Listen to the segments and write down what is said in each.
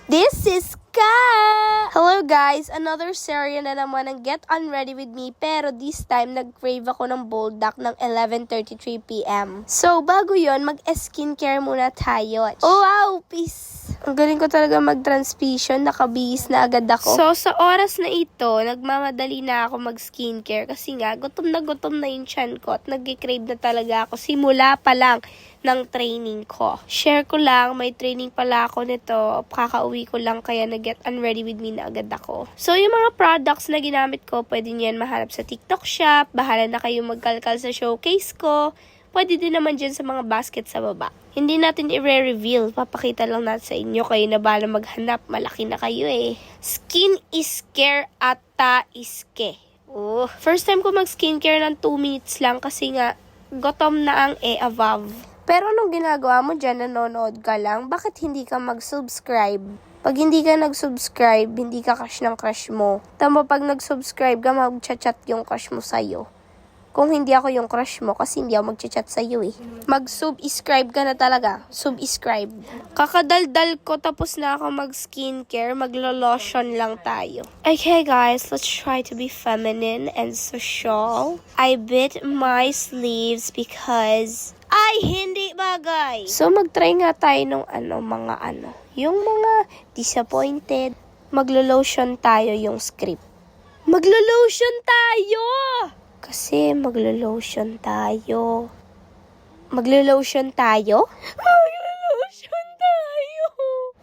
This is Ka! Hello guys! Another serye na naman ng Get Unready With Me, pero this time nag-crave ako ng Buldak ng 11:33 p.m. So bago yon, mag-skincare muna tayo. Oh wow! Peace! Ang galing ko talaga mag-transfusion, nakabihis na agad ako. So sa oras na ito, nagmamadali na ako mag-skincare kasi nga gutom na yung tiyan ko at nag-crave na talaga ako simula pa lang ng training ko. Share ko lang, may training pala ako nito. Kakauwi ko lang kaya nag-Get Unready With Me na agad ako. So, yung mga products na ginamit ko, pwede niyan mahanap sa TikTok shop. Bahala na kayo magkalkal sa showcase ko. Pwede din naman dyan sa mga basket sa baba. Hindi natin i-reveal. Papakita lang natin sa inyo. Kayo na bahala maghanap. Malaki na kayo eh. Skin is care at ta is ke. Oh. First time ko mag-skincare ng 2 minutes lang kasi nga gutom na ang above. Pero anong ginagawa mo dyan, nanonood ka lang? Bakit hindi ka mag-subscribe? Pag hindi ka nag-subscribe, hindi ka crush ng crush mo. Tama, pag nag-subscribe ka, mag-chat yung crush mo sa'yo. Kung hindi ako yung crush mo, kasi hindi ako mag-chat sa'yo eh. Mag-subscribe ka na talaga. Subscribe. Kakadaldal ko, tapos na ako mag-skincare. Maglo-lotion lang tayo. Okay guys, let's try to be feminine and social. I bit my sleeves because ay, hindi bagay. So, mag-try nga tayo nung yung mga disappointed. Maglo-lotion tayo yung script. Maglo-lotion tayo! Kasi maglo-lotion tayo. Maglo-lotion tayo? Maglo-lotion tayo!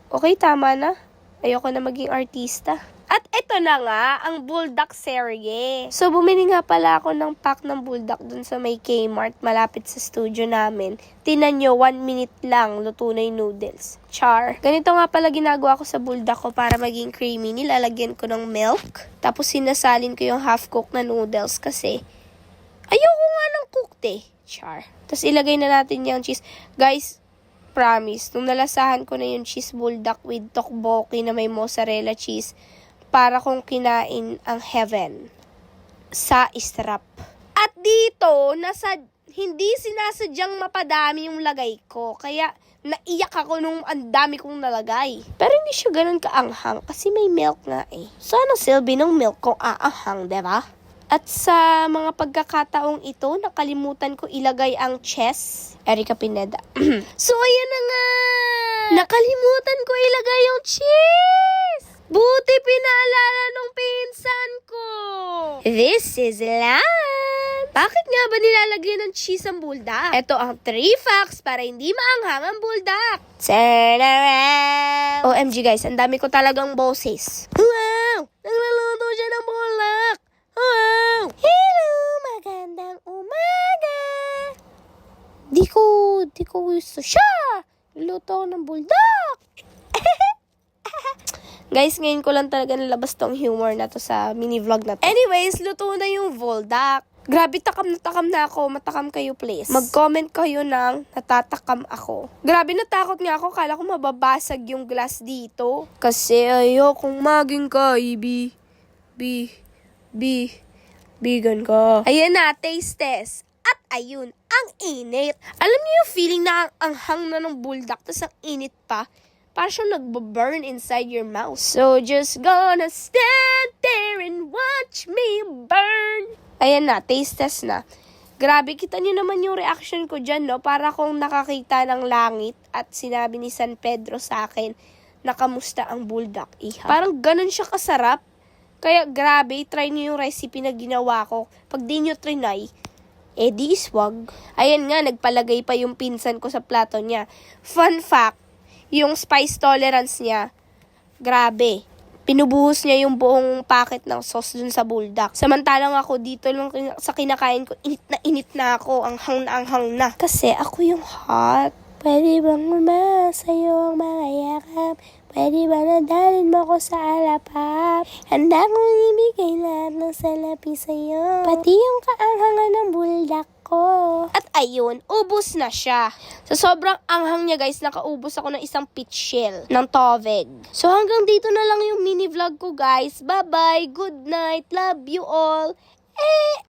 Okay, tama na. Ayoko na maging artista. At ito na nga, ang Buldak serye. So, bumili nga pala ako ng pack ng Buldak dun sa may Kmart, malapit sa studio namin. Tinan nyo, 1 minute lang, luto na yung noodles. Char. Ganito nga pala ginagawa ko sa Buldak ko para maging creamy. Nilalagyan ko ng milk, tapos sinasalin ko yung half-cooked na noodles kasi ayoko nga ng cooked eh. Char. Tapos ilagay na natin yung cheese. Guys, promise, nung nalasahan ko na yung cheese Buldak with tteokbokki na may mozzarella cheese, para kong kinain ang heaven sa israp. At dito, hindi sinasadyang mapadami yung lagay ko. Kaya naiyak ako nung ang dami kong nalagay. Pero hindi siya ganun kaanghang kasi may milk nga eh. Sana silbi ng milk kung aanghang, diba? At sa mga pagkakataong ito, nakalimutan ko ilagay ang chess. Erica Pineda. So, ayan na nga! Nakalimutan ko ilagay yung cheese! Buti pinaalala nung pinsan ko! This is land! Bakit nga ba nilalagyan ng cheese ang Buldak? Ito ang 3 facts para hindi maanghang ang Buldak. Turn around! OMG guys, ang dami ko talagang boses. Wow! Nagluluto siya ng Buldak! Wow! Hello! Magandang umaga! Di ko gusto siya! Luto ako ng Buldak! Guys, ngayon ko lang talaga nalabas tong humor na to sa mini-vlog na to. Anyways, luto na yung Buldak. Grabe, takam na ako. Matakam kayo, please. Mag-comment kayo ng natatakam ako. Grabe, natakot nga ako. Kala ko mababasag yung glass dito. Kasi ayokong maging kaibi. Bigan ka. Ayan na, taste test. At ayun, ang init. Alam niyo yung feeling na ang anghang na ng Buldak, tas ang init pa? Para siyang nagbaburn inside your mouth. So, just gonna stand there and watch me burn. Ayan na, taste test na. Grabe, kita niyo naman yung reaction ko dyan, no? Para kung nakakita ng langit at sinabi ni San Pedro sa akin na kamusta ang Buldak, iha. Parang ganun siya kasarap. Kaya grabe, try niyo yung recipe na ginawa ko. Pag di niyo trinay, di swag. Ayan nga, nagpalagay pa yung pinsan ko sa plato niya. Fun fact, yung spice tolerance niya, grabe. Pinubuhos niya yung buong packet ng sauce dun sa Buldak. Samantalang ako dito lang sa kinakain ko, init na ako, anghang na. Kasi ako yung hot. Pwede bang sa'yo ang mga yakap? Pwede ba nadalhin mo ko sa alapap? Handa kong ibigay lahat ng salapi sa'yo. Pati yung kaanghangan ng Buldak ko. At ayun, ubos na siya. Sa sobrang anghang niya guys, nakaubos ako ng isang peach shell ng Toveg. So hanggang dito na lang yung mini vlog ko guys. Bye bye, good night, love you all.